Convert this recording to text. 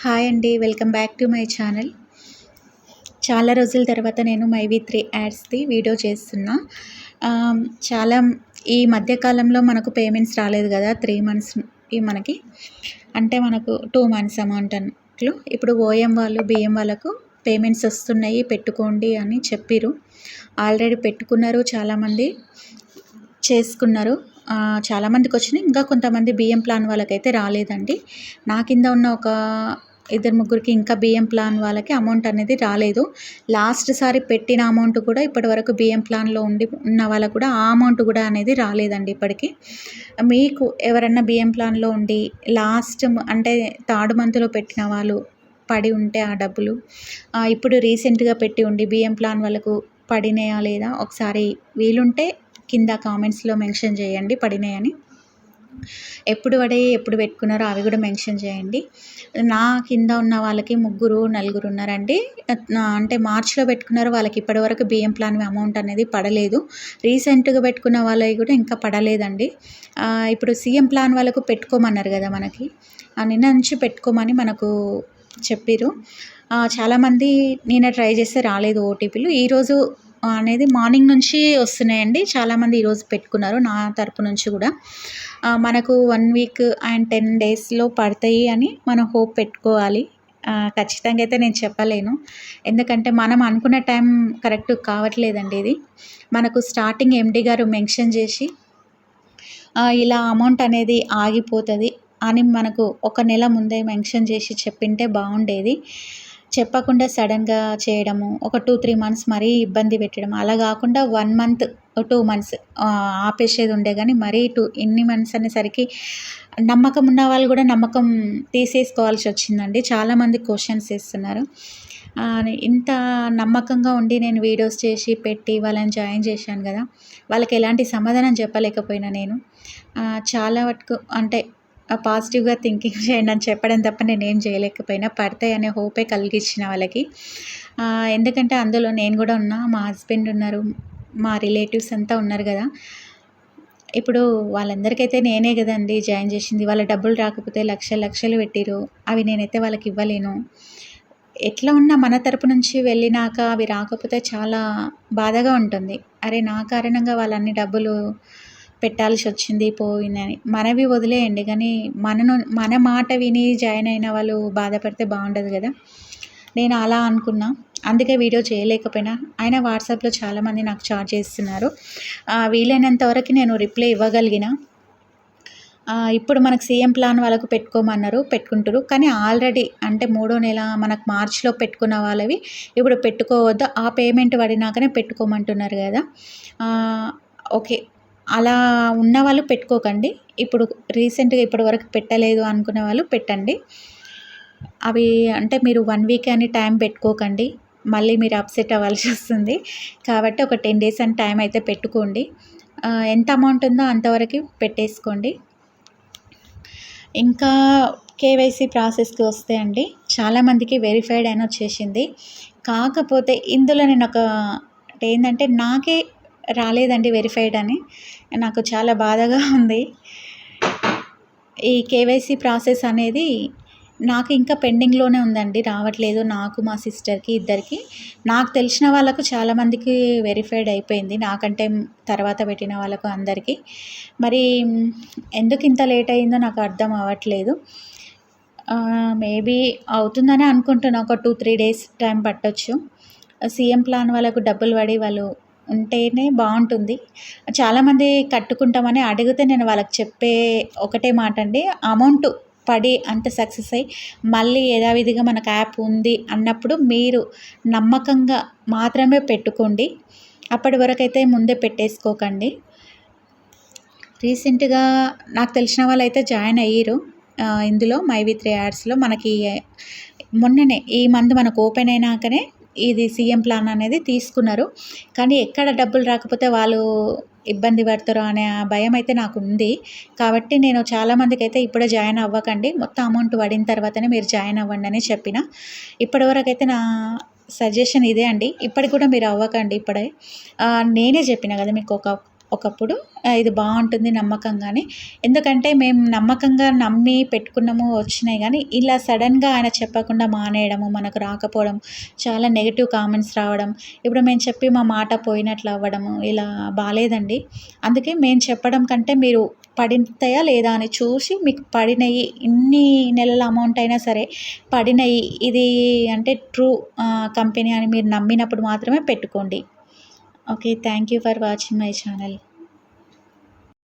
Hi అండి. Welcome back to my channel. చాలా రోజుల తర్వాత నేను మైవి3 యాడ్స్‌ది వీడియో చేస్తున్నా. ఆహ్, చాలా ఈ మధ్య కాలంలో మనకు పేమెంట్స్ రాలేదు గదా! 3 మంత్స్‌కి మనకి. అంటే మనకు 2 మంత్స్ అమౌంట్ అన్నట్లు. ఇప్పుడు ఓఎం వాళ్ళు, బిఎం వాళ్ళకు పేమెంట్స్ వస్తున్నాయి పెట్టుకోండి అని చెప్పిర్రు. ఆల్రెడీ పెట్టుకున్నారు చాలామంది. చేసుకున్నారు. చాలామందికొచ్చినాయి. ఇంకా కొంతమంది బియ్యం ప్లాన్ వాళ్ళకైతే రాలేదండి. నా కింద ఉన్న ఒక ఇద్దరు ముగ్గురికి ఇంకా బియ్యం ప్లాన్ వాళ్ళకి అమౌంట్ అనేది రాలేదు. లాస్ట్ సారి పెట్టిన అమౌంట్ కూడా ఇప్పటివరకు బియ్యం ప్లాన్‌లో ఉన్న వాళ్ళకు కూడా ఆ అమౌంట్ కూడా అనేది రాలేదండి ఇప్పటికి. మీకు ఎవరన్నా బియ్యం ప్లాన్‌లో ఉండి లాస్ట్ అంటే థర్డ్ మంత్‌లో పెట్టిన వాళ్ళు పడి ఉంటే ఆ డబ్బులు ఇప్పుడు రీసెంట్‌గా పెట్టి ఉండి బియ్యం ప్లాన్ వాళ్ళకు పడినాయా లేదా ఒకసారి వీలుంటే కింద కామెంట్స్‌లో మెన్షన్ చేయండి పడినాయని. ఎప్పుడు పడాయి, ఎప్పుడు పెట్టుకున్నారో అవి కూడా మెన్షన్ చేయండి. నా కింద ఉన్న వాళ్ళకి ముగ్గురు, నలుగురు ఉన్నారండి. అంటే మార్చ్‌లో పెట్టుకున్నారు. వాళ్ళకి ఇప్పటివరకు బియ్యం ప్లాన్ అమౌంట్ అనేది పడలేదు. రీసెంట్‌గా పెట్టుకున్న వాళ్ళవి కూడా ఇంకా పడలేదండి. ఇప్పుడు సీఎం ప్లాన్ వాళ్ళకు పెట్టుకోమన్నారు కదా మనకి. నిన్న నుంచి పెట్టుకోమని మనకు చెప్పిర్రు. చాలామంది నిన్న ట్రై చేస్తే రాలేదు ఓటీపీలు. ఈరోజు అనేది మార్నింగ్ నుంచి వస్తున్నాయండి. చాలామంది ఈరోజు పెట్టుకున్నారు నా తరపు నుంచి కూడా. మనకు 1 వీక్ అండ్ 10 డేస్‌లో పడతాయి అని మనం హోప్ పెట్టుకోవాలి. ఖచ్చితంగా అయితే నేను చెప్పలేను. ఎందుకంటే మనం అనుకున్న టైం కరెక్ట్ కావట్లేదండి ఇది. మనకు స్టార్టింగ్ ఎండీ గారు మెన్షన్ చేసి ఇలా అమౌంట్ అనేది ఆగిపోతది అని మనకు ఒక నెల ముందే మెన్షన్ చేసి చెప్పింటే బాగుండేది. చెప్పకుండా సడన్‌గా చేయడము, ఒక 2, 3 మంత్స్ మరీ ఇబ్బంది పెట్టడం. అలా కాకుండా 1 మంత్, 2 మంత్స్ ఆపేసేది ఉండే గానీ మరీ ఇన్ని మంత్స్ అనేసరికి నమ్మకం ఉన్న వాళ్ళు కూడా నమ్మకం తీసేసుకోవాల్సి వచ్చిందండి. చాలామంది క్వెషన్స్ ఏస్తున్నారు. ఇంత నమ్మకంగా ఉండి నేను వీడియోస్ చేసి పెట్టి వాళ్ళని జాయిన్ చేశాను కదా! వాళ్ళకి ఎలాంటి సమాధానం చెప్పలేకపోయినా నేను. చాలా వరకు అంటే పాజిటివ్‌గా థింకింగ్ చేయండి అని చెప్పడం తప్ప నేనేం చేయలేకపోయినా. పడతాయనే హోపే కలిగించిన వాళ్ళకి. ఎందుకంటే అందులో నేను కూడా ఉన్నా, మా హస్బెండ్ ఉన్నారు, మా రిలేటివ్స్ అంతా ఉన్నారు కదా! ఇప్పుడు వాళ్ళందరికైతే నేనే కదండీ జాయిన్ చేసింది. వాళ్ళ డబ్బులు రాకపోతే లక్షలు లక్షలు పెట్టిర్రు. అవి నేనైతే వాళ్ళకి ఇవ్వలేను. ఎట్లా ఉన్నా మన తరపు నుంచి వెళ్ళినాక అవి రాకపోతే చాలా బాధగా ఉంటుంది. అరే! నా కారణంగా వాళ్ళన్ని డబ్బులు పెట్టాల్సి వచ్చింది పోయిందని. మనవి వదిలేయండి కానీ మన మాట విని జాయిన్ అయిన వాళ్ళు బాధపడితే బాగుండదు కదా! నేను అలా అనుకున్నా. అందుకే వీడియో చేయలేకపోయినా. అయినా వాట్సాప్‌లో చాలామంది నాకు చాట్ చేస్తున్నారు. వీలైనంత వరకు నేను రిప్లై ఇవ్వగలిగిన. ఇప్పుడు మనకు సీఎం ప్లాన్ వాళ్ళకు పెట్టుకోమన్నారు, పెట్టుకుంటుర్రు. కానీ ఆల్రెడీ అంటే మూడో నెల మనకు మార్చ్‌లో పెట్టుకున్న వాళ్ళవి ఇప్పుడు పెట్టుకోవద్దు. ఆ పేమెంట్ పడినాకనే పెట్టుకోమంటున్నారు కదా! ఓకే. అలా ఉన్నవాళ్ళు పెట్టుకోకండి. ఇప్పుడు రీసెంట్‌గా ఇప్పటివరకు పెట్టలేదు అనుకునే వాళ్ళు పెట్టండి. అవి అంటే మీరు 1 వీక్ అని టైం పెట్టుకోకండి. మళ్ళీ మీరు అప్సెట్ అవ్వాల్సి వస్తుంది. కాబట్టి ఒక 10 డేస్ అని టైం అయితే పెట్టుకోండి. ఎంత అమౌంట్ ఉందో అంతవరకు పెట్టేసుకోండి. ఇంకా కేవైసీ ప్రాసెస్‌కి వస్తే అండి, చాలామందికి వెరిఫైడ్ అని వచ్చేసింది. కాకపోతే ఇందులో ఏందంటే నాకే రాలేదండి వెరిఫైడ్ అని. నాకు చాలా బాధగా ఉంది. ఈ కేవైసీ ప్రాసెస్ అనేది నాకు ఇంకా పెండింగ్‌లోనే ఉందండి. రావట్లేదు. నాకు, మా సిస్టర్‌కి ఇద్దరికి. నాకు తెలిసిన వాళ్ళకు చాలామందికి వెరిఫైడ్ అయిపోయింది. నాకంటే తర్వాత పెట్టిన వాళ్ళకు అందరికీ. మరి ఎందుకు ఇంత లేట్ అయిందో నాకు అర్థం అవ్వట్లేదు. మేబీ అవుతుందనే అనుకుంటున్నా. ఒక 2, 3 డేస్ టైం పట్టొచ్చు. సీఎం ప్లాన్ వాళ్ళకు డబ్బులు పడి వాళ్ళు ఉంటేనే బాగుంటుంది. చాలామంది కట్టుకుంటామని అడిగితే నేను వాళ్ళకి చెప్పే ఒకటే మాట అండి. అమౌంట్ పడి అంత సక్సెస్ అయ్యి మళ్ళీ యథావిధిగా మనకు యాప్ ఉంది అన్నప్పుడు మీరు నమ్మకంగా మాత్రమే పెట్టుకోండి. అప్పటి వరకైతే ముందే పెట్టేసుకోకండి. రీసెంట్‌గా నాకు తెలిసిన వాళ్ళైతే జాయిన్ అయ్యిర్రు. ఇందులో మైవి3 యాడ్స్‌లో మనకి మొన్ననే ఈ మంత్ మనకు ఓపెన్ అయినాకనే ఇది సీఎం ప్లాన్ అనేది తీసుకున్నారు. కానీ ఎక్కడ డబ్బులు రాకపోతే వాళ్ళు ఇబ్బంది పడతారో అనే భయం అయితే నాకుంది. కాబట్టి నేను చాలామందికైతే ఇప్పుడే జాయిన్ అవ్వకండి. మొత్తం అమౌంట్ పడిన తర్వాతనే మీరు జాయిన్ అవ్వండి అని చెప్పిన. ఇప్పటివరకైతే నా సజెషన్ ఇదే అండి. ఇప్పటికి కూడా మీరు అవ్వకండి ఇప్పుడే. నేనే చెప్పిన కదా మీకు ఒక ఒకప్పుడు. ఇది బాగుంటుంది నమ్మకంగానే. ఎందుకంటే మేము నమ్మకంగా నమ్మి పెట్టుకున్నాము, వచ్చినాయి. కానీ ఇలా సడన్గా ఆయన చెప్పకుండా మానేయడము, మనకు రాకపోవడం, చాలా నెగిటివ్ కామెంట్స్ రావడం, ఇప్పుడు మేము చెప్పి మా మాట పోయినట్లు అవ్వడము, ఇలా బాలేదండి. అందుకే మేము చెప్పడం కంటే మీరు పడితాయా లేదా అని చూసి, మీకు పడినయి ఇన్ని నెలల అమౌంట్ అయినా సరే పడినయి, ఇది అంటే ట్రూ కంపెనీ అని మీరు నమ్మినప్పుడు మాత్రమే పెట్టుకోండి. Okay. Thank you for watching my channel.